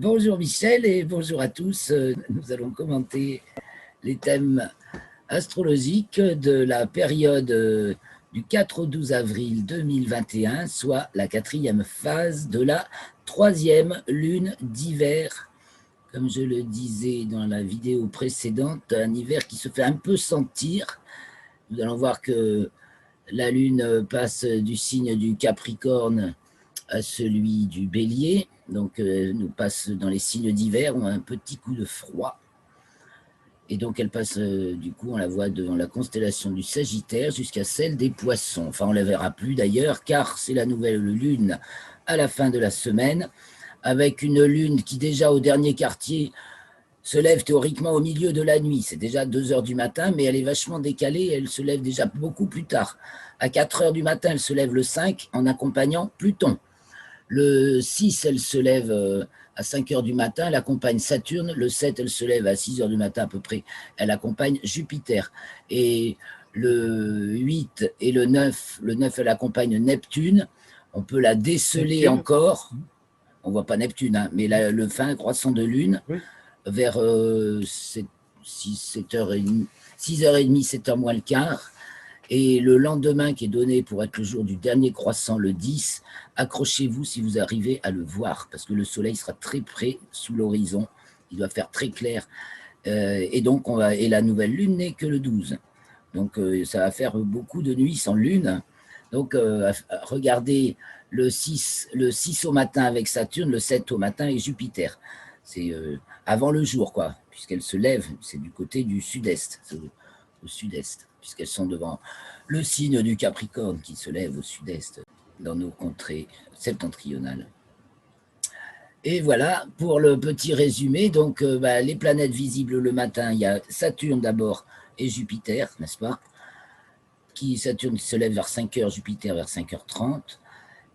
Bonjour Michel et bonjour à tous. Nous allons commenter les thèmes astrologiques de la période du 4 au 12 avril 2021, soit la quatrième phase de la troisième lune d'hiver. Comme je le disais dans la vidéo précédente, un hiver qui se fait un peu sentir. Nous allons voir que la lune passe du signe du Capricorne à celui du Bélier, donc nous passe dans les signes d'hiver, on a un petit coup de froid, et donc elle passe, du coup on la voit devant la constellation du Sagittaire jusqu'à celle des Poissons. Enfin on ne la verra plus d'ailleurs, car c'est la nouvelle lune à la fin de la semaine, avec une lune qui déjà au dernier quartier se lève théoriquement au milieu de la nuit. C'est déjà 2 heures du matin, mais elle est vachement décalée, elle se lève déjà beaucoup plus tard. À 4 heures du matin, elle se lève le 5 en accompagnant Pluton. Le 6, elle se lève à 5 heures du matin, elle accompagne Saturne. Le 7, elle se lève à 6 heures du matin à peu près, elle accompagne Jupiter. Et le 8 et le 9, elle accompagne Neptune. On peut la déceler Neptune encore. On ne voit pas Neptune, hein, mais le fin croissant de lune, oui, vers 6h30, 7h moins le quart. Et le lendemain qui est donné pour être le jour du dernier croissant, le 10, accrochez-vous si vous arrivez à le voir, parce que le soleil sera très près sous l'horizon, il doit faire très clair, et donc et la nouvelle lune n'est que le 12. Donc ça va faire beaucoup de nuits sans lune. Donc regardez le 6 au matin avec Saturne, le 7 au matin avec Jupiter. C'est avant le jour, quoi, puisqu'elle se lève, c'est du côté du sud-est, au sud-est, puisqu'elles sont devant le signe du Capricorne qui se lève au sud-est dans nos contrées septentrionales. Et voilà pour le petit résumé. Donc les planètes visibles le matin, il y a Saturne d'abord et Jupiter, n'est-ce pas? Saturne se lève vers 5h, Jupiter vers 5h30.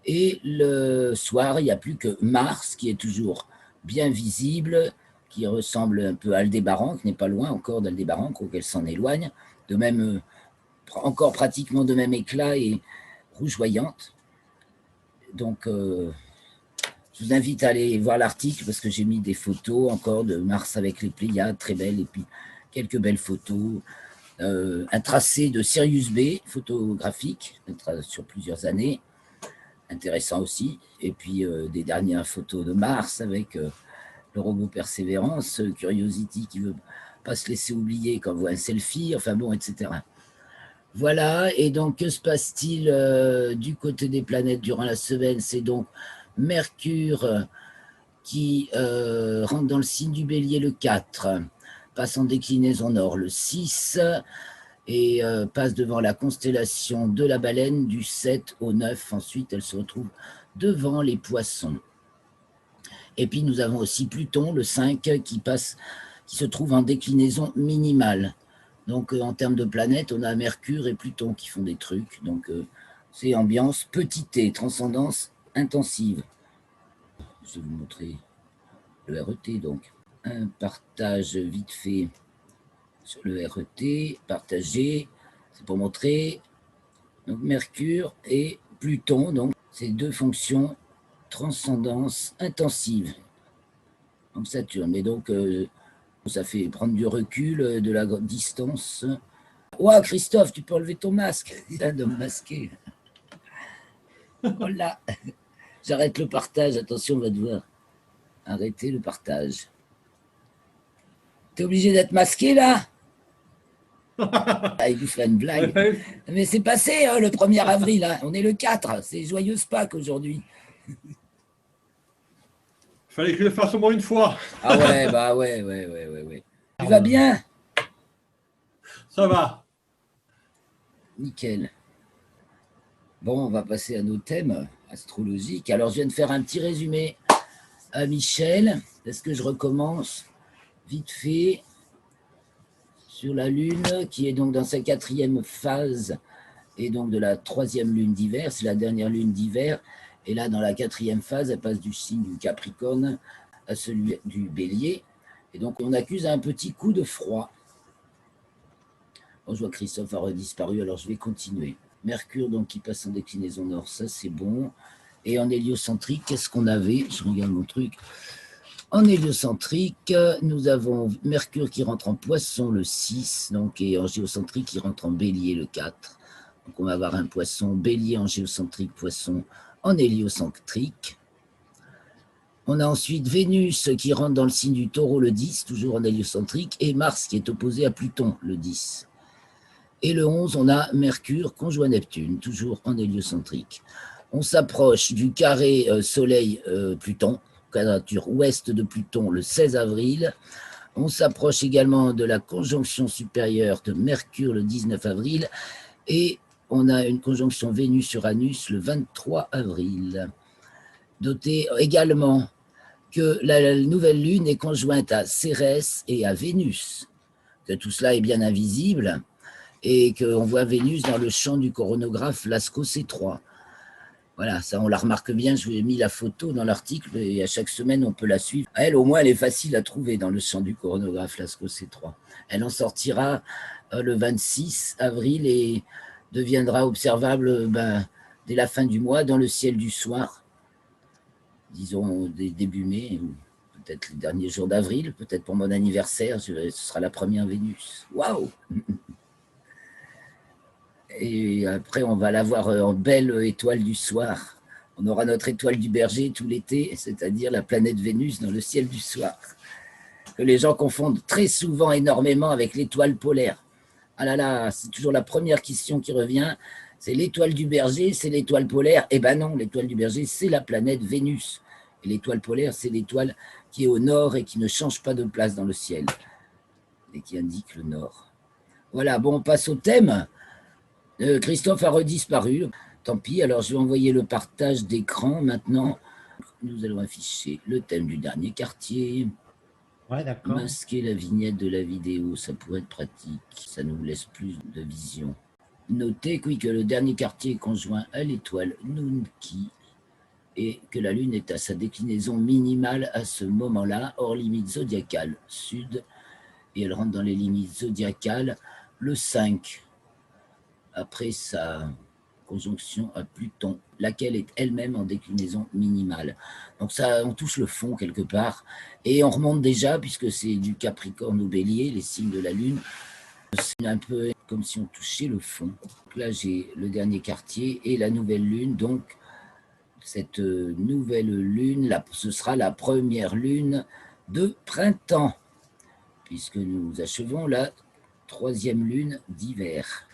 Et le soir, il n'y a plus que Mars qui est toujours bien visible, qui ressemble un peu à Aldébaran, qui n'est pas loin encore d'Aldébaran, quoiqu'elle s'en éloigne, de même, encore pratiquement de même éclat et rougeoyante. Donc, je vous invite à aller voir l'article parce que j'ai mis des photos encore de Mars avec les Pléiades, très belles, et puis quelques belles photos. Un tracé de Sirius B, photographique, sur plusieurs années, intéressant aussi. Et puis des dernières photos de Mars avec le robot Persévérance, Curiosity qui ne veut pas se laisser oublier quand on voit un selfie, enfin bon, etc. Voilà, et donc que se passe-t-il du côté des planètes durant la semaine? C'est donc Mercure qui rentre dans le signe du Bélier le 4, passe en déclinaison nord le 6, et passe devant la constellation de la Baleine du 7 au 9. Ensuite, elle se retrouve devant les Poissons. Et puis, nous avons aussi Pluton, le 5, qui se trouve en déclinaison minimale. Donc, en termes de planètes, on a Mercure et Pluton qui font des trucs. Donc, c'est ambiance petit t, transcendance intensive. Je vais vous montrer le RET, donc. Un partage vite fait sur le RET, partagé. C'est pour montrer donc Mercure et Pluton, donc ces deux fonctions transcendance intensive. Donc Saturne, mais donc ça fait prendre du recul, de la distance. Ouah, Christophe, tu peux enlever ton masque. Il vient de me masquer. Voilà. J'arrête le partage, attention, on va devoir arrêter le partage. T'es obligé d'être masqué là? Ah, il vous fait une blague. Mais c'est passé hein, le 1er avril, hein. On est le 4, c'est joyeuse Pâques aujourd'hui. Fallait que je le fasse au moins une fois. Ah ouais, bah ouais. Tu vas bien? Ça va. Nickel. Bon, on va passer à nos thèmes astrologiques. Alors, je viens de faire un petit résumé à Michel. Est-ce que je recommence vite fait sur la Lune, qui est donc dans sa 4e phase, et donc de la 3e lune d'hiver. C'est la dernière lune d'hiver. Et là, dans la 4e phase, elle passe du signe du Capricorne à celui du Bélier. Et donc, on accuse un petit coup de froid. Bon, je vois que Christophe a redisparu, alors je vais continuer. Mercure, donc, qui passe en déclinaison nord, ça c'est bon. Et en héliocentrique, qu'est-ce qu'on avait? Je regarde mon truc. En héliocentrique, nous avons Mercure qui rentre en Poisson le 6, donc, et en géocentrique qui rentre en Bélier le 4. Donc on va avoir un Poisson Bélier en géocentrique, Poisson en héliocentrique. On a ensuite Vénus qui rentre dans le signe du Taureau le 10, toujours en héliocentrique, et Mars qui est opposé à Pluton le 10. Et le 11, on a Mercure conjoint Neptune, toujours en héliocentrique. On s'approche du carré Soleil-Pluton, quadrature ouest de Pluton le 16 avril. On s'approche également de la conjonction supérieure de Mercure le 19 avril. Et on a une conjonction Vénus-Uranus le 23 avril. Notez également que la nouvelle lune est conjointe à Cérès et à Vénus, que tout cela est bien invisible et qu'on voit Vénus dans le champ du coronographe Lascaux C3. Voilà, ça on la remarque bien, je vous ai mis la photo dans l'article et à chaque semaine on peut la suivre. Elle au moins elle est facile à trouver dans le champ du coronographe Lascaux C3. Elle en sortira le 26 avril et deviendra observable dès la fin du mois dans le ciel du soir, disons début mai, ou peut-être les derniers jours d'avril, peut-être pour mon anniversaire, ce sera la première Vénus. Waouh! Et après, on va l'avoir en belle étoile du soir. On aura notre étoile du Berger tout l'été, c'est-à-dire la planète Vénus dans le ciel du soir, que les gens confondent très souvent énormément avec l'étoile polaire. Ah là là, c'est toujours la première question qui revient. C'est l'étoile du Berger, c'est l'étoile polaire. Eh ben non, l'étoile du Berger, c'est la planète Vénus. Et l'étoile polaire, c'est l'étoile qui est au nord et qui ne change pas de place dans le ciel et qui indique le nord. Voilà, bon, on passe au thème. Christophe a redisparu. Tant pis, alors je vais envoyer le partage d'écran maintenant. Nous allons afficher le thème du dernier quartier. Ouais, d'accord. Masquer la vignette de la vidéo, ça pourrait être pratique. Ça nous laisse plus de vision. Notez oui, que le dernier quartier est conjoint à l'étoile Nunki et que la Lune est à sa déclinaison minimale à ce moment-là, hors limite zodiacale sud, et elle rentre dans les limites zodiacales le 5, après sa conjonction à Pluton, laquelle est elle-même en déclinaison minimale. Donc ça, on touche le fond quelque part, et on remonte déjà, puisque c'est du Capricorne au Bélier, les signes de la Lune, c'est un peu comme si on touchait le fond. Donc là, j'ai le dernier quartier et la nouvelle Lune, donc cette nouvelle Lune, là, ce sera la première Lune de printemps, puisque nous achevons la troisième Lune d'hiver.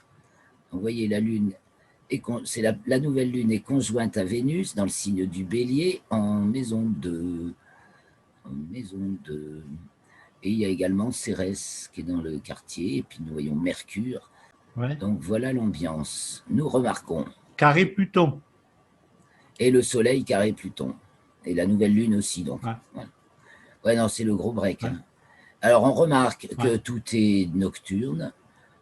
Vous voyez, la Lune, c'est la nouvelle Lune est conjointe à Vénus dans le signe du Bélier en maison 2. En maison 2. Et il y a également Cérès qui est dans le quartier, et puis nous voyons Mercure. Ouais. Donc voilà l'ambiance. Nous remarquons. Carré Pluton. Et le Soleil carré Pluton. Et la nouvelle Lune aussi, donc. Ouais, ouais non, c'est le gros break. ouais. Hein. Alors on remarque que Ouais. tout est nocturne.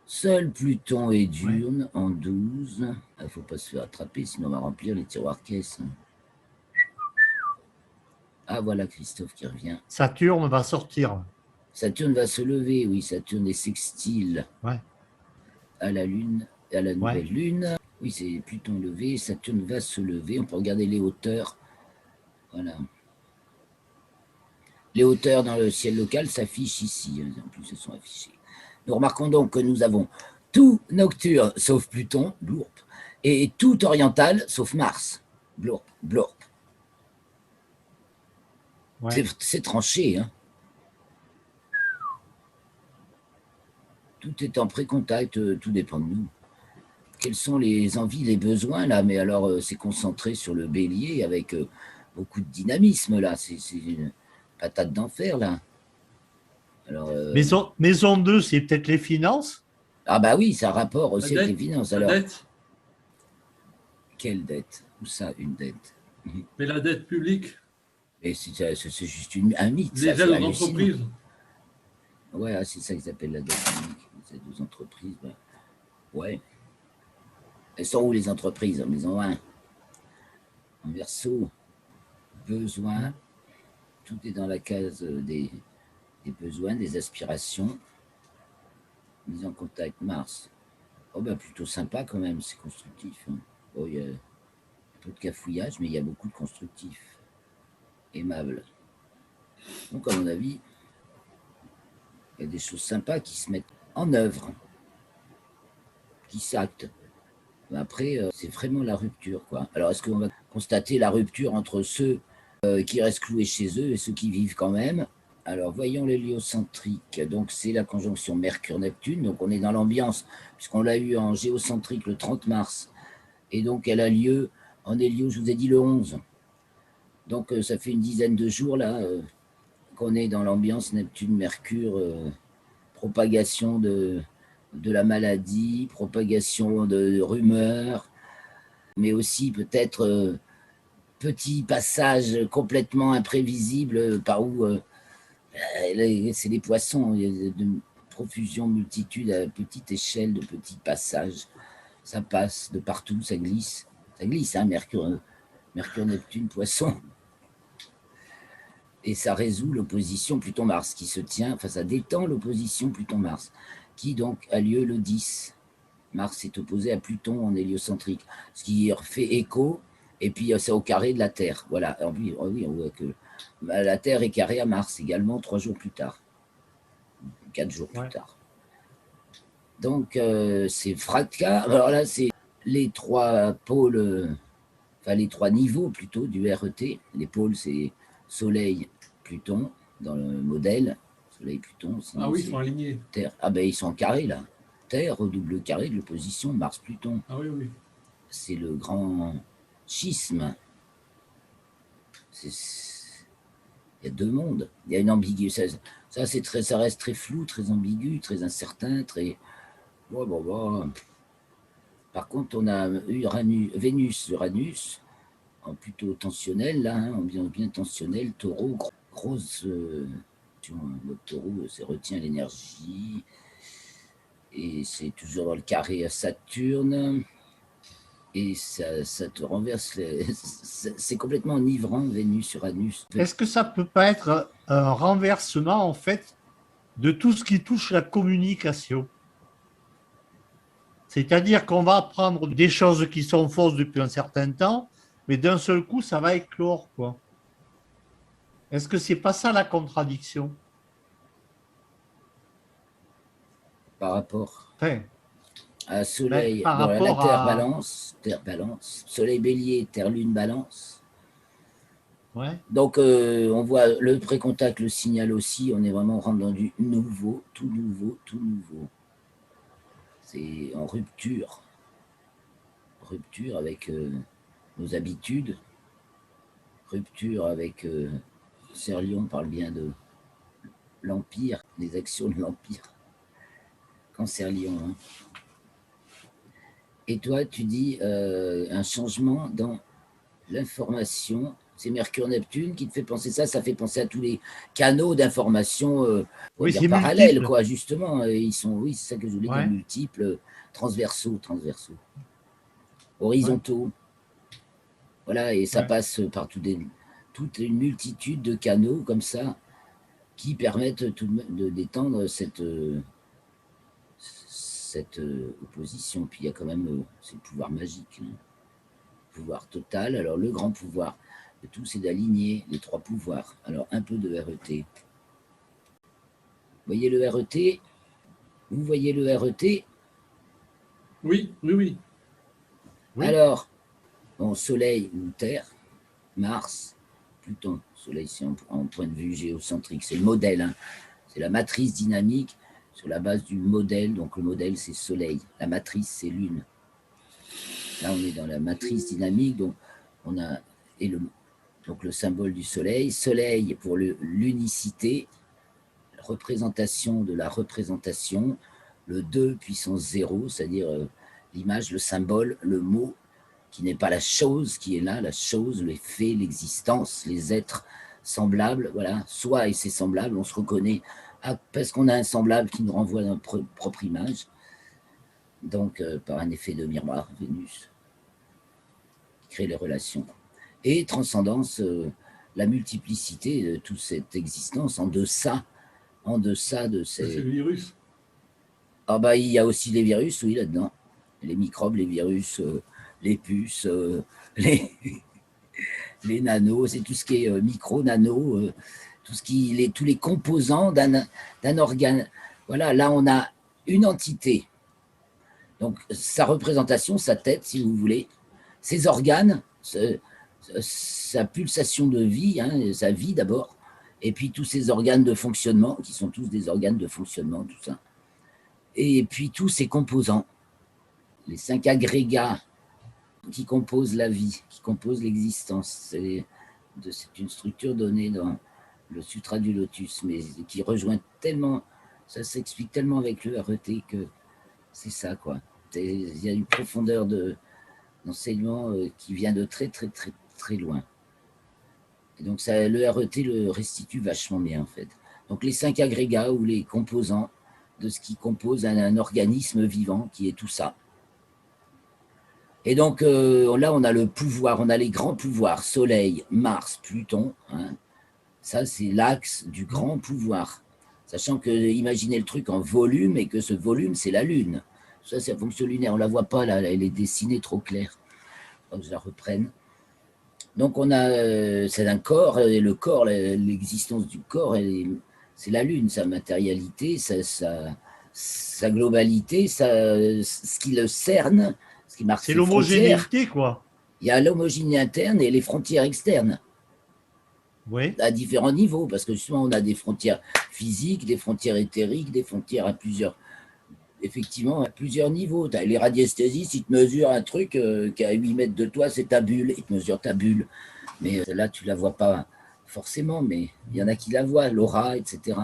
Seul Pluton est diurne en 12. Il ne faut pas se faire attraper, sinon on va remplir les tiroirs caisses. Ah, voilà Christophe qui revient. Saturne va sortir. Saturne va se lever, oui, Saturne est sextile Ouais. à la Lune, à la nouvelle Lune. Oui, c'est Pluton levé, Saturne va se lever. On peut regarder les hauteurs. Voilà. Les hauteurs dans le ciel local s'affichent ici. En plus, elles sont affichées. Nous remarquons donc que nous avons tout nocturne sauf Pluton, blourp, et tout oriental sauf Mars, blourp, blourp. Ouais. C'est tranché, hein. Tout est en pré-contact, tout dépend de nous. Quelles sont les envies, les besoins, là? Mais alors, c'est concentré sur le Bélier avec beaucoup de dynamisme, là. C'est une patate d'enfer, là. Alors, maison 2, c'est peut-être les finances? Ah bah oui, ça a rapport aussi avec les finances. Alors, la dette. Quelle dette? Où ça, une dette? Mais la dette publique. Et c'est juste un mythe. Les aides aux entreprises. Ouais, c'est ça qu'ils appellent la dette publique. Les aides aux entreprises, bah, ouais. Elles sont où les entreprises? En maison 1. En verso, besoin. Tout est dans la case des besoins, des aspirations. Mise en contact, Mars. Oh bah plutôt sympa quand même, c'est constructif. Hein. Bon, il y a un peu de cafouillage, mais il y a beaucoup de constructif. Aimable. Donc, à mon avis, il y a des choses sympas qui se mettent en œuvre, qui s'actent. Après, c'est vraiment la rupture, quoi. Alors, est-ce qu'on va constater la rupture entre ceux qui restent cloués chez eux et ceux qui vivent quand même? Alors, voyons l'héliocentrique. Donc, c'est la conjonction Mercure-Neptune. Donc, on est dans l'ambiance, puisqu'on l'a eu en géocentrique le 30 mars. Et donc, elle a lieu en hélio, je vous ai dit, le 11. Donc, ça fait une dizaine de jours, là, qu'on est dans l'ambiance Neptune-Mercure, propagation de la maladie, propagation de rumeurs, mais aussi peut-être petit passage complètement imprévisible par où c'est les poissons, il y a de profusion, multitude à petite échelle de petits passages. Ça passe de partout, ça glisse, hein, Mercure, Neptune, Poisson. Et ça résout l'opposition Pluton-Mars qui se tient, enfin ça détend l'opposition Pluton-Mars, qui donc a lieu le 10. Mars est opposé à Pluton en héliocentrique, ce qui fait écho, et puis c'est au carré de la Terre. Voilà, oui, on voit que la Terre est carrée à Mars également 3 jours plus tard, 4 jours plus tard. Donc c'est fracas, alors là c'est les 3 pôles, enfin les 3 niveaux plutôt du RET. Les pôles c'est Soleil, Pluton dans le modèle, Soleil, Pluton. Ah oui, ils sont alignés. Terre. Ah ben ils sont en carré là. Terre au double carré de l'opposition Mars-Pluton. Ah oui, oui. C'est le grand schisme. Il y a 2 mondes. Il y a une ambiguïté. Ça reste très flou, très ambigu, très incertain, très. Bon. Par contre, on a Vénus-Uranus, en plutôt tensionnel, là, hein, ambiance bien tensionnelle, taureau, grosse. Le taureau, ça retient l'énergie. Et c'est toujours dans le carré à Saturne. Et ça te renverse. C'est complètement enivrant, Vénus-Uranus. Est-ce que ça peut pas être un renversement, en fait, de tout ce qui touche la communication? C'est-à-dire qu'on va apprendre des choses qui sont fausses depuis un certain temps, mais d'un seul coup, ça va éclore, quoi. Est-ce que c'est pas ça la contradiction? Par rapport enfin, à Soleil, par bon, rapport Terre balance, Soleil bélier, Terre lune balance. Ouais. Donc on voit le précontact, le signal aussi, on est vraiment rentré dans du nouveau, tout nouveau. C'est en rupture avec nos habitudes, rupture avec Serlion parle bien de l'Empire, des actions de l'Empire. Cancer-Lion. Hein. Et toi, tu dis un changement dans l'information. C'est Mercure-Neptune qui te fait penser ça. Ça fait penser à tous les canaux d'information parallèles, quoi, justement. Ils sont, oui, c'est ça que je voulais dire, multiples, transversaux, horizontaux. Voilà, et ça passe par toute une multitude de canaux comme ça qui permettent de détendre cette opposition. Puis il y a quand même, c'est le pouvoir magique, hein. Pouvoir total. Alors le grand pouvoir de tout, c'est d'aligner les 3 pouvoirs. Alors un peu de RET. Vous voyez le RET? Vous voyez le RET? Oui. Alors, bon, Soleil ou Terre, Mars, Pluton. Soleil, c'est en point de vue géocentrique. C'est le modèle, hein. C'est la matrice dynamique sur la base du modèle. Donc le modèle, c'est Soleil. La matrice, c'est Lune. Là, on est dans la matrice dynamique. Donc, on a donc le symbole du Soleil. Soleil pour l'unicité, représentation de la représentation. Le 2 puissance 0, c'est-à-dire l'image, le symbole, le mot, qui n'est pas la chose qui est là, la chose, les faits, l'existence, les êtres semblables. Voilà, soi et ses semblables, on se reconnaît parce qu'on a un semblable qui nous renvoie à notre propre image. Donc, par un effet de miroir, Vénus, qui crée les relations. Et transcendance, la multiplicité de toute cette existence en deçà de ces... C'est le virus. Ah bah, il y a aussi les virus, oui, là-dedans. Les microbes, les virus, les puces, les nanos, c'est tout ce qui est micro, nano, tous les composants d'un organe. Voilà, là, on a une entité. Donc, sa représentation, sa tête, si vous voulez, ses organes, sa pulsation de vie, hein, sa vie d'abord, et puis tous ses organes de fonctionnement, qui sont tous des organes de fonctionnement, tout ça. Et puis tous ses composants, les 5 agrégats qui composent la vie, qui composent l'existence. C'est une structure donnée dans le Sutra du Lotus, mais qui rejoint tellement, ça s'explique tellement avec le RET que c'est ça, quoi. Il y a une profondeur d'enseignement qui vient de très, très, très, très loin. Et donc, ça, le RET le restitue vachement bien, en fait. Donc, les 5 agrégats ou les composants de ce qui compose un organisme vivant, qui est tout ça. Et donc, là, on a le pouvoir, on a les grands pouvoirs, Soleil, Mars, Pluton. Hein. Ça, c'est l'axe du grand pouvoir. Sachant que, imaginez le truc en volume, et que ce volume, c'est la Lune. Ça, c'est la fonction lunaire. On ne la voit pas, là, elle est dessinée trop claire. Il faut que je la reprenne. Donc, on a, c'est un corps, et le corps, l'existence du corps, c'est la Lune, sa matérialité, sa globalité, ce qui le cerne, ce qui marque c'est ses frontières. l'homogénéité, quoi. Il y a l'homogénéité interne et les frontières externes. Oui. À différents niveaux, parce que justement, on a des frontières physiques, des frontières éthériques, des frontières à plusieurs, effectivement, à plusieurs niveaux. Les radiesthésistes, ils te mesurent un truc qui est à 8 mètres de toi, c'est ta bulle, ils te mesurent ta bulle. Mais là, tu ne la vois pas forcément, mais il y en a qui la voient, l'aura, etc.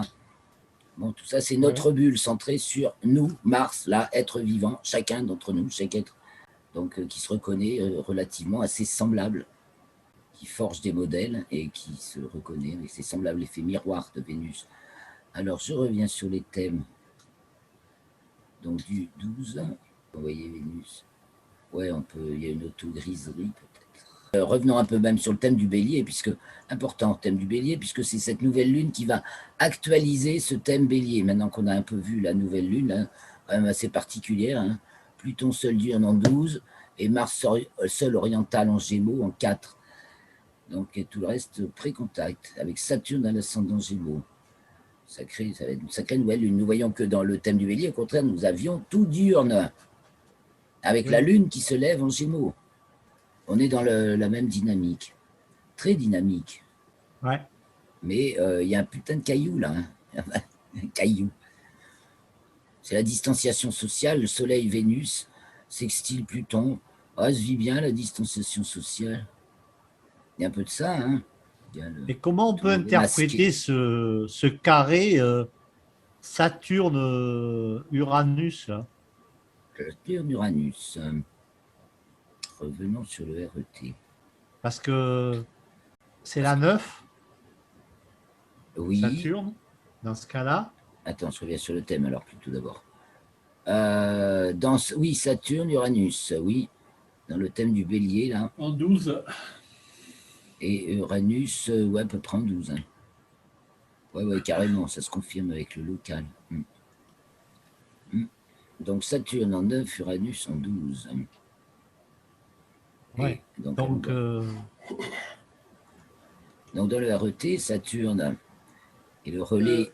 Bon, tout ça, c'est notre bulle centrée sur nous, Mars, là, être vivant, chacun d'entre nous, chaque être, donc qui se reconnaît relativement assez semblable, qui forge des modèles et qui se reconnaît avec ses semblables effets miroirs de Vénus. Alors, je reviens sur les thèmes. Donc, du 12, vous voyez Vénus. Ouais, il y a une auto-griserie peut-être. Revenons un peu même sur le thème du bélier, puisque, important, thème du bélier, puisque c'est cette nouvelle lune qui va actualiser ce thème bélier. Maintenant qu'on a un peu vu la nouvelle lune, hein, quand même assez particulière, hein. Pluton seul diurne en 12, et Mars seul oriental en Gémeaux en 4. Donc, et tout le reste pré-contact, avec Saturne dans l'ascendant Gémeaux. Ça va être une sacrée nouvelle lune. Nous voyons que dans le thème du bélier, au contraire, nous avions tout diurne, avec la lune qui se lève en Gémeaux. On est dans la même dynamique, très dynamique. Ouais. Mais il y a un putain de caillou, là. Hein. Un caillou. C'est la distanciation sociale, le Soleil, Vénus, sextile Pluton. Ah, se vit bien, la distanciation sociale. Il y a un peu de ça, hein. Et comment on peut interpréter ce carré Saturne-Uranus là? Saturne-Uranus. Revenons sur le RET. Parce que c'est la 9, oui. Saturne, dans ce cas-là. Attends, je reviens sur le thème alors plutôt d'abord. Oui, Saturne-Uranus, oui. Dans le thème du bélier, là. En 12. Et Uranus, ouais, à peu près en 12. Hein. Ouais, carrément, ça se confirme avec le local. Donc Saturne en 9, Uranus en 12. Ouais. Donc dans le RET, Saturne et le relais.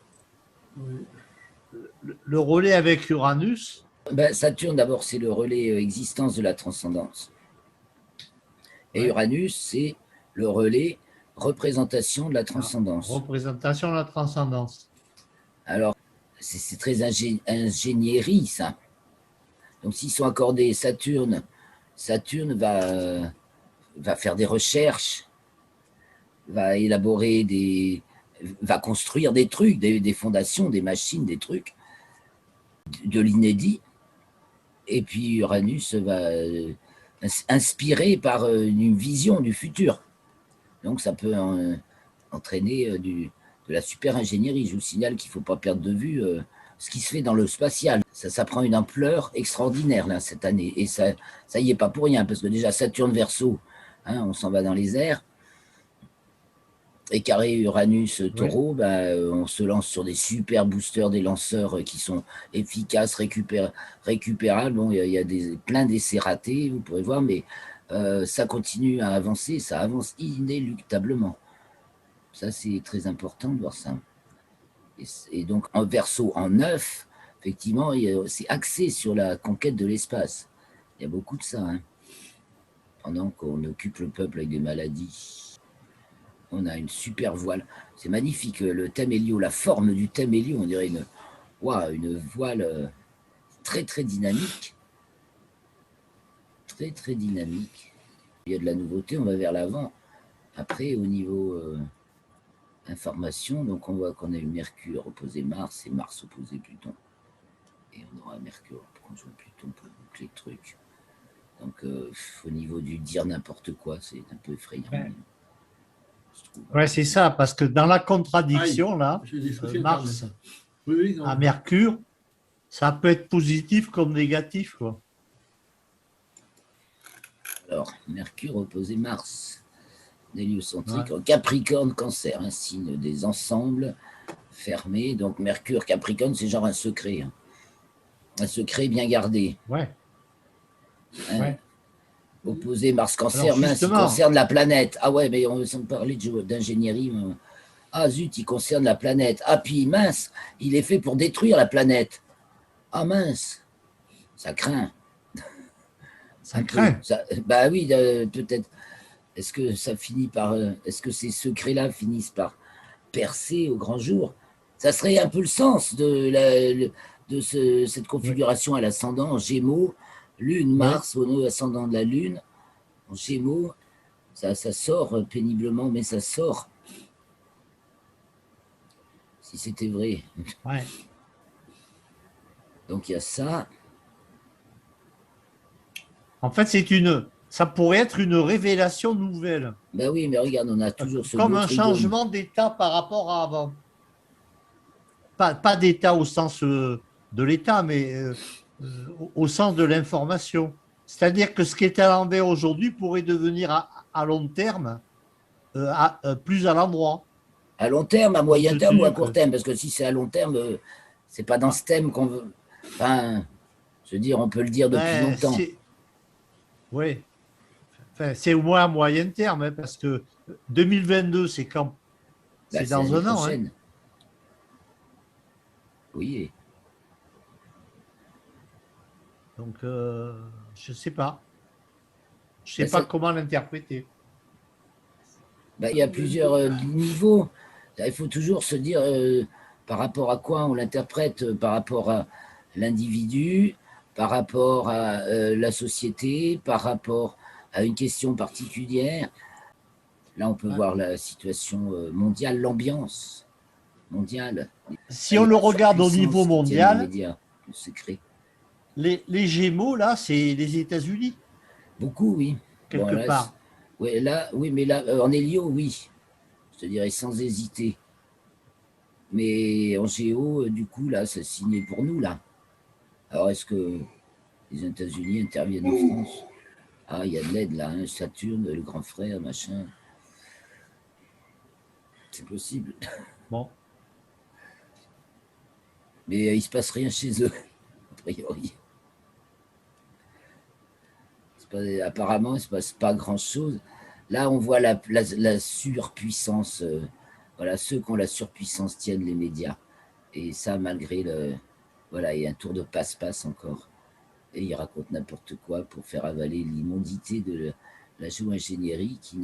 Le relais avec Uranus. Ben, Saturne, d'abord, c'est le relais existence de la transcendance. Et Uranus, c'est le relais représentation de la transcendance. Représentation de la transcendance. Alors, c'est très ingénierie, ça. Donc, s'ils sont accordés Saturne va faire des recherches, va élaborer va construire des trucs, des fondations, des machines, des trucs, de l'inédit. Et puis Uranus va inspiré par une vision du futur. Donc ça peut entraîner de la super ingénierie. Je vous signale qu'il ne faut pas perdre de vue ce qui se fait dans le spatial. Ça prend une ampleur extraordinaire là, cette année. Et ça y est pas pour rien, parce que déjà Saturne Verseau, hein, on s'en va dans les airs. Et carré Uranus Taureau, on se lance sur des super boosters, des lanceurs qui sont efficaces, récupérables. Bon, il y a plein d'essais ratés, vous pourrez voir, mais ça continue à avancer, ça avance inéluctablement. Ça, c'est très important de voir ça. Et donc, en Verseau, en 9, effectivement, c'est axé sur la conquête de l'espace. Il y a beaucoup de ça, hein. Pendant qu'on occupe le peuple avec des maladies. On a une super voile. C'est magnifique, le thème Hélio, la forme du thème Hélio, on dirait une voile très, très dynamique. Très, très dynamique. Il y a de la nouveauté, on va vers l'avant. Après, au niveau information, donc on voit qu'on a eu Mercure opposé Mars et Mars opposé Pluton. Et on aura Mercure conjoint Pluton pour boucler le truc. Donc, au niveau du dire n'importe quoi, c'est un peu effrayant. Ouais, c'est ça, parce que dans la contradiction, là, J'ai des soucis Mars Internet. Oui, non. à Mercure, ça peut être positif comme négatif, quoi. Alors, Mercure opposé Mars, héliocentrique, Ouais. Capricorne, Cancer, un signe des ensembles fermés. Donc, Mercure, Capricorne, c'est genre un secret. Hein. Un secret bien gardé. Ouais. Hein. Ouais. Opposé Mars-Cancer, Alors, mince, il justement, concerne la planète. Ah ouais, mais on sans parler d'ingénierie. Ah zut, il concerne la planète. Ah puis mince, il est fait pour détruire la planète. Ah mince, ça craint. ça Un peu. craint. Ça, bah oui, peut-être. Est-ce que ça finit par. Est-ce que ces secrets-là finissent par percer au grand jour? Ça serait un peu le sens de cette Ouais. configuration à l'ascendant en Gémeaux, Lune, Ouais. Mars, au nœud ascendant de la Lune, en Gémeaux. Ça sort péniblement, mais ça sort. Si c'était vrai. Ouais. Donc il y a ça. En fait, ça pourrait être une révélation nouvelle, Ben oui, mais regarde, on a toujours ce comme beau un trigone. changement d'état par rapport à avant. Pas d'état au sens de l'état, mais au sens de l'information. C'est-à-dire que ce qui est à l'envers aujourd'hui pourrait devenir à long terme plus à l'endroit, À long terme, à moyen compte terme ou à tenu court que. terme? Parce que si c'est à long terme, c'est pas dans Ah, ce thème qu'on veut. Enfin, je veux dire, on peut le dire depuis ben, longtemps. oui, enfin, c'est au moins à moyen terme, hein, parce que 2022, c'est quand? Bah, C'est c'est dans l'année un an. Hein. prochaine. Oui. Donc, je ne sais pas. Je Bah, ne sais pas comment l'interpréter. bah, il y a plusieurs niveaux. Il faut toujours se dire par rapport à quoi on l'interprète, par rapport à l'individu, par rapport à la société, par rapport à une question particulière. Là, on peut Ouais. voir la situation mondiale, l'ambiance mondiale. Si Là, il on y a le la regarde au niveau surpuissance qui tiennent les mondial, médias, le secret. les Gémeaux, là, c'est les États-Unis, Beaucoup, oui. Bon, quelque là, part. ouais, là oui, mais là, en hélio, oui. Je te dirais sans hésiter. Mais en géo, du coup, là, c'est signé pour nous, là. Alors, est-ce que les États-Unis interviennent en France? Ah, il y a de l'aide, là, hein, Saturne, le grand frère, machin. C'est possible. Bon. Mais il se passe rien chez eux, a priori. Apparemment, il ne se passe pas grand-chose. Là, on voit la surpuissance. Voilà, ceux qui ont la surpuissance tiennent les médias. Et ça, malgré le. Voilà, il y a un tour de passe-passe encore. Et ils racontent n'importe quoi pour faire avaler l'immondité de la géo-ingénierie qui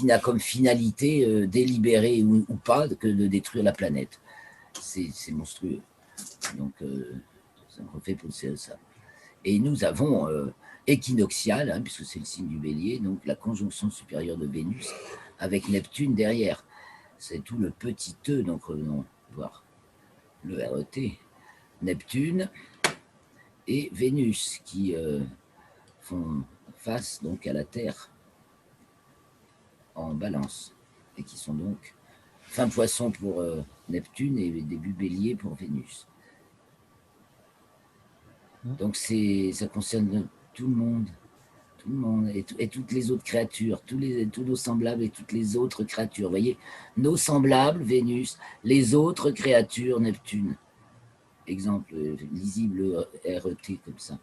n'a comme finalité délibérée ou pas que de détruire la planète. C'est monstrueux. Donc, ça me refait penser à ça. Et nous avons équinoxial, hein, puisque c'est le signe du bélier, donc la conjonction supérieure de Vénus avec Neptune derrière. C'est tout le petit E, donc revenons voir le RET. Neptune et Vénus qui font face donc à la Terre en balance et qui sont donc fin poisson pour Neptune et début bélier pour Vénus. Donc ça concerne tout le monde et toutes les autres créatures, tous nos semblables et toutes les autres créatures. Vous voyez, nos semblables, Vénus, les autres créatures, Neptune. Exemple lisible RET comme ça.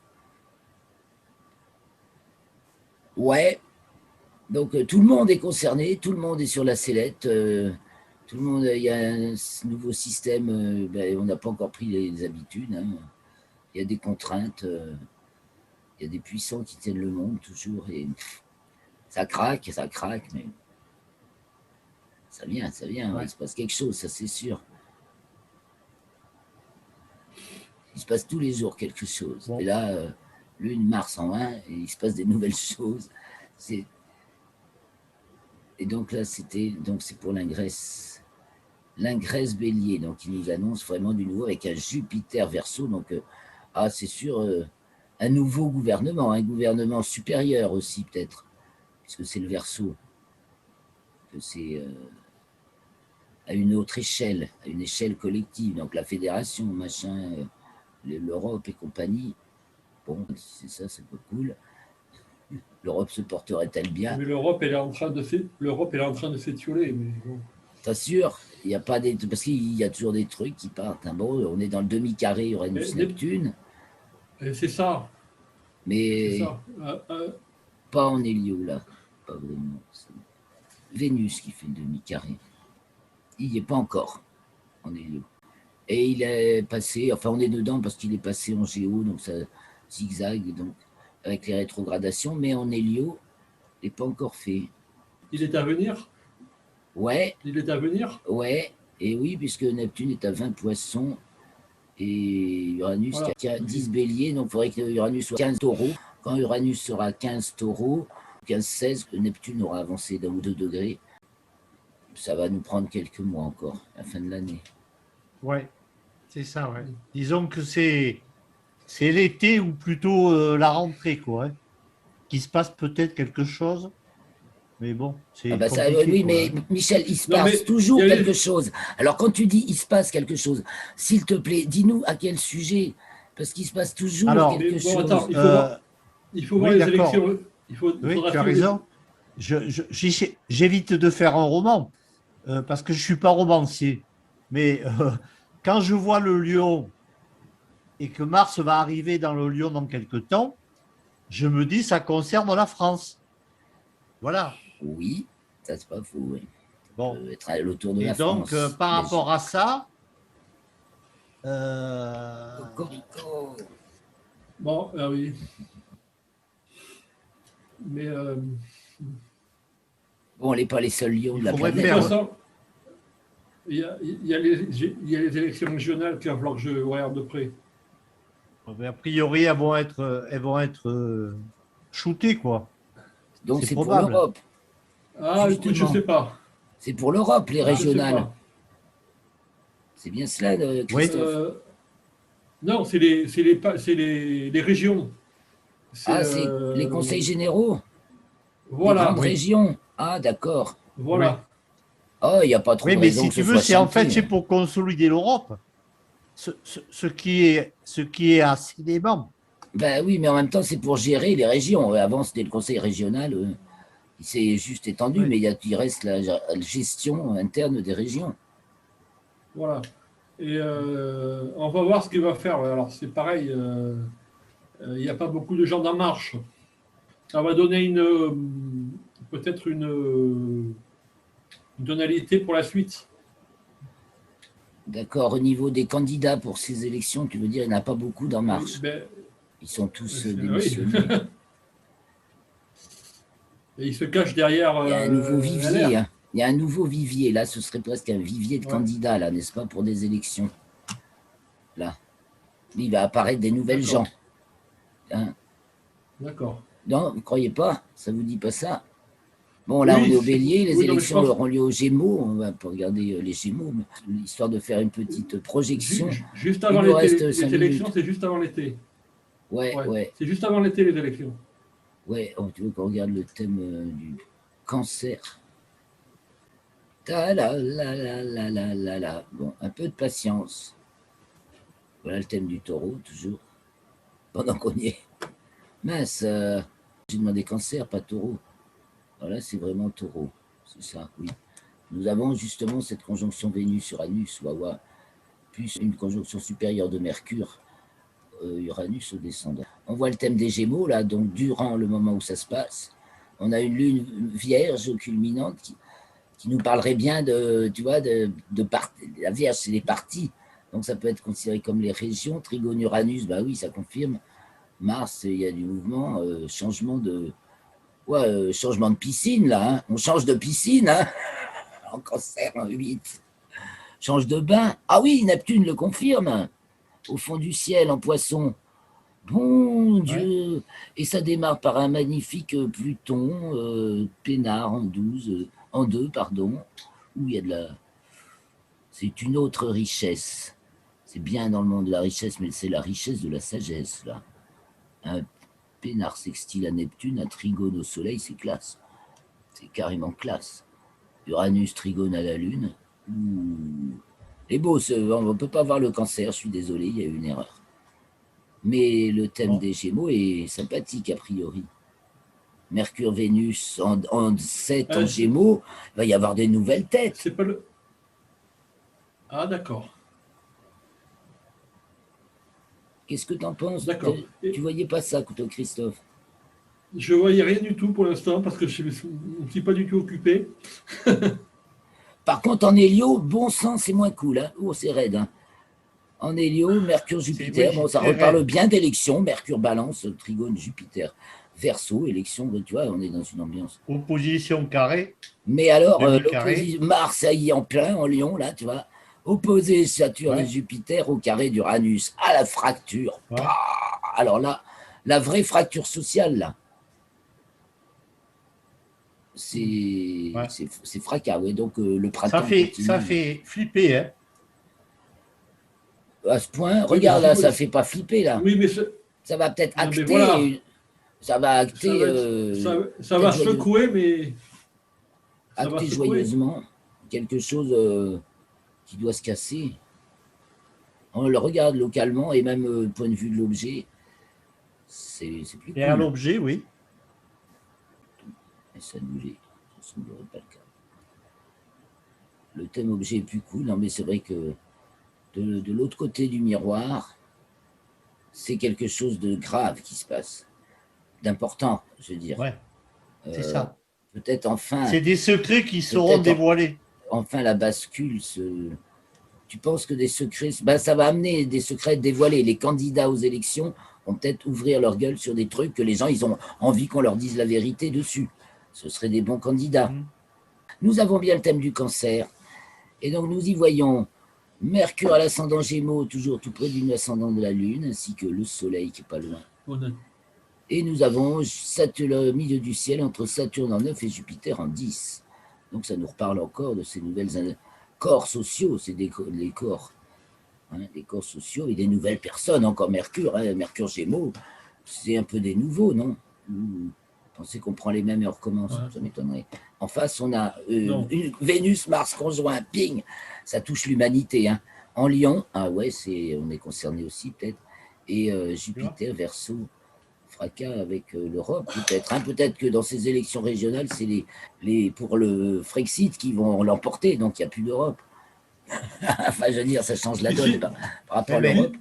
Ouais, Donc tout le monde est concerné, tout le monde est sur la sellette, tout le monde, il y a un nouveau système, on n'a pas encore pris les habitudes, hein. Il y a des contraintes, il y a des puissants qui tiennent le monde toujours, et ça craque, mais ça vient, Ouais. il se passe quelque chose, ça c'est sûr. Il se passe tous les jours quelque chose. Bon. Et là, lune, Mars en 1, et il se passe des nouvelles choses. Et donc là, c'est pour l'Ingresse. L'Ingresse Bélier, donc il nous annonce vraiment du nouveau avec un Jupiter Verseau. Donc, c'est sûr, un nouveau gouvernement, un gouvernement supérieur aussi peut-être, puisque c'est le Verseau, que c'est à une autre échelle, à une échelle collective. Donc la fédération, machin, l'Europe et compagnie. Bon, c'est ça, c'est pas cool. L'Europe se porterait-elle bien? Mais l'Europe, elle est en train de s'étioler. Mais bon. T'assures, il y a pas des, parce qu'il y a toujours des trucs qui partent. Hein. Bon, on est dans le demi-carré Uranus-Neptune, C'est ça. mais Ça. pas en hélio là, pas vraiment. C'est Vénus qui fait le demi-carré. Il n'y est pas encore en hélio. Et il est passé, enfin on est dedans parce qu'il est passé en géo, donc ça zigzague, donc avec les rétrogradations, mais en hélio, il n'est pas encore fait. Il est à venir. Ouais. Il est à venir. Ouais, et oui, puisque Neptune est à 20 poissons et Uranus Voilà. qui a 10 béliers, donc il faudrait que Uranus soit 15 taureaux. Quand Uranus sera 15 taureaux, 15-16, Neptune aura avancé d'un ou deux degrés. Ça va nous prendre quelques mois encore, à la fin de l'année. Ouais, c'est ça, ouais. Disons que c'est l'été ou plutôt la rentrée, quoi. Hein, qu'il se passe peut-être quelque chose, mais bon, c'est compliqué. Oui, quoi, mais hein. Michel, il se passe toujours quelque chose. Alors quand tu dis il se passe quelque chose, s'il te plaît, dis-nous à quel sujet, parce qu'il se passe toujours quelque chose. Attends, il faut voir les élections. Oui, tu as raison. J'évite de faire un roman, parce que je ne suis pas romancier. Mais quand je vois le lion et que Mars va arriver dans le lion dans quelques temps, je me dis ça concerne la France. Voilà. Oui, ça c'est pas faux, oui. Bon. Ça peut être à l'autour de et la donc, France. par rapport à ça, Bon, oui. Mais bon, on n'est pas les seuls lions de la planète. De toute façon, il y a les élections régionales qu'il va falloir que je regarde de près. A priori, elles vont être shootées, quoi. Donc c'est pour l'Europe. Ah, écoute, je ne sais pas. C'est pour l'Europe, les régionales. C'est bien cela, Christophe. Non, c'est les régions. C'est les conseils généraux. Voilà. Les grandes régions. Ah, d'accord. Voilà. Oui. Oh, il n'y a pas trop de raison. Mais si tu veux, c'est pour consolider l'Europe. Ce qui est assez dément. Ben oui, mais en même temps, c'est pour gérer les régions. Avant, c'était le conseil régional. C'est juste étendu, mais il reste la gestion interne des régions. Voilà. Et on va voir ce qu'il va faire. Alors, c'est pareil, il n'y a pas beaucoup de gens d'En Marche. Ça va donner peut-être une tonalité pour la suite. D'accord. Au niveau des candidats pour ces élections, tu veux dire, il n'y en a pas beaucoup d'En Marche. Ils sont tous démissionnés. Oui. Et ils se cachent derrière. Il y a un nouveau vivier. Hein. Il y a un nouveau vivier. Là, ce serait presque un vivier de candidats, là, n'est-ce pas, pour des élections. Là. Il va apparaître des nouvelles gens. Hein. D'accord. Non, vous ne croyez pas? Ça ne vous dit pas ça? Bon, là, on est au Bélier. Les élections auront lieu aux Gémeaux. On va pas regarder les Gémeaux, histoire de faire une petite projection. Juste avant l'été. Les élections, c'est juste avant l'été. Ouais. C'est juste avant l'été, les élections. Ouais, tu veux qu'on regarde le thème du cancer. Bon, un peu de patience. Voilà le thème du taureau, toujours. Pendant qu'on y est. Mince, j'ai demandé cancer, pas taureau. Voilà, c'est vraiment taureau. C'est ça, oui. Nous avons justement cette conjonction Vénus-Uranus, Wawa, plus une conjonction supérieure de Mercure, Uranus au descendant. On voit le thème des Gémeaux, là, donc durant le moment où ça se passe. On a une lune vierge culminante qui nous parlerait bien de, tu vois, la Vierge, c'est les parties. Donc ça peut être considéré comme les régions. Trigone Uranus, bah oui, ça confirme. Mars, il y a du mouvement, changement de piscine, là. Hein. On change de piscine, hein. En Cancer, en 8. Change de bain. Ah oui, Neptune le confirme. Au fond du ciel, en Poisson. Bon Dieu. Ouais. Et ça démarre par un magnifique Pluton, peinard en 12, en 2, pardon, où il y a de la... C'est une autre richesse. C'est bien dans le monde de la richesse, mais c'est la richesse de la sagesse, là. Un peinard sextile à Neptune, un trigone au soleil, c'est classe. C'est carrément classe. Uranus, trigone à la lune. Et beau, on ne peut pas voir le Cancer, je suis désolé, il y a eu une erreur. Mais le thème des Gémeaux est sympathique, a priori. Mercure, Vénus en 7 en Gémeaux, il va y avoir des nouvelles têtes. C'est pas le... Ah, d'accord. Qu'est-ce que tu en penses? D'accord. Tu voyais pas ça, toi, Christophe? Je voyais rien du tout pour l'instant parce que je ne me suis pas du tout occupé. Par contre, en Hélio, bon sang, c'est moins cool. Hein. Oh, c'est raide. Hein. En Hélio, Mercure, Jupiter, bon, ça reparle bien d'élections. Mercure, Balance, Trigone, Jupiter, Verseau, élection, tu vois, on est dans une ambiance. Opposition carrée. Mais alors, Mars, ça y est, en plein, en Lion, là, tu vois. Opposé Saturne et Jupiter au carré d'Uranus, à la fracture. Ouais. Alors là, la vraie fracture sociale, là. C'est fracas, oui. Donc, le printemps. Ça fait flipper, hein. À ce point, regarde là, ça ne fait pas flipper là. Oui, mais ça va peut-être acter. Voilà. Ça va acter. Ça va secouer, mais. Acter joyeusement quelque chose qui doit se casser. On le regarde localement et même point de vue de l'objet, c'est plus cool. Et à l'objet, oui. Et ça ne semblerait pas le cas. Le thème objet est plus cool, non, mais c'est vrai que de l'autre côté du miroir, c'est quelque chose de grave qui se passe, d'important, je veux dire. Ouais, c'est ça. Peut-être enfin... C'est des secrets qui seront dévoilés. Enfin, la bascule, tu penses que des secrets... Ben, ça va amener des secrets dévoilés. Les candidats aux élections vont peut-être ouvrir leur gueule sur des trucs que les gens, ils ont envie qu'on leur dise la vérité dessus. Ce seraient des bons candidats. Nous avons bien le thème du Cancer. Et donc, nous y voyons Mercure à l'ascendant Gémeaux, toujours tout près du ascendant de la Lune, ainsi que le Soleil qui n'est pas loin. Et nous avons Saturne au milieu du ciel entre Saturne en 9 et Jupiter en 10. Donc ça nous reparle encore de ces nouvelles corps sociaux, c'est les corps, hein, des corps sociaux et des nouvelles personnes, encore Mercure, hein, Mercure Gémeaux, c'est un peu des nouveaux, non? Vous pensez qu'on prend les mêmes et on recommence, ça m'étonnerait. En face, on a une Vénus, Mars conjoint, ping, ça touche l'humanité. Hein. En Lion, ah ouais, on est concerné aussi peut-être, et Jupiter, Verseau, fracas avec l'Europe, peut-être. Hein. Peut-être que dans ces élections régionales, c'est pour le Frexit qui vont l'emporter, donc il n'y a plus d'Europe. Enfin, je veux dire, ça change la donne par rapport à l'Europe.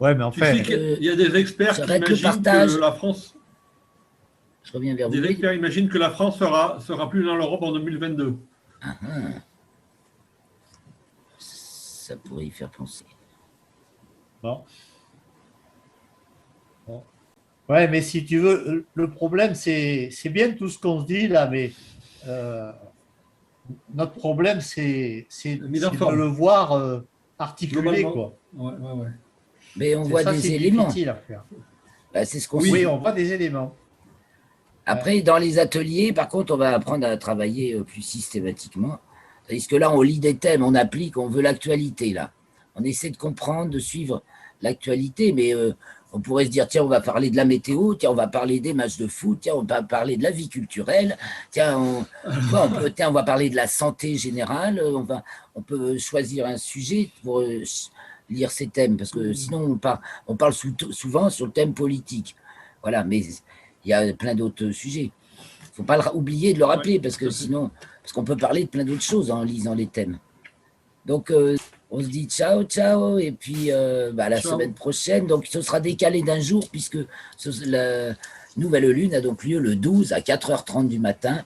Ouais, mais en fait... Il y a des experts qui imaginent que la France... Je reviens vers vous. Des experts imaginent que la France sera plus dans l'Europe en 2022. Ça pourrait y faire penser. Bon. Ouais, mais si tu veux, le problème, c'est bien tout ce qu'on se dit là, mais notre problème, c'est de le voir articulé, quoi. Ouais. Mais on voit des éléments. Bah, c'est ce qu'on Oui, on voit des éléments. Après, dans les ateliers, par contre, on va apprendre à travailler plus systématiquement. Parce que là, on lit des thèmes, on applique, on veut l'actualité, là. On essaie de comprendre, de suivre l'actualité, mais on pourrait se dire, tiens, on va parler de la météo, tiens, on va parler des matchs de foot, tiens, on va parler de la vie culturelle, tiens, on va parler de la santé générale, on peut choisir un sujet pour lire ces thèmes, parce que sinon, on parle souvent sur le thème politique. Voilà, mais il y a plein d'autres sujets. Il ne faut pas oublier de le rappeler, parce qu'on peut parler de plein d'autres choses en lisant les thèmes. Donc, on se dit ciao, ciao, et puis la semaine prochaine, donc ce sera décalé d'un jour, puisque nouvelle lune a donc lieu le 12 à 4h30 du matin.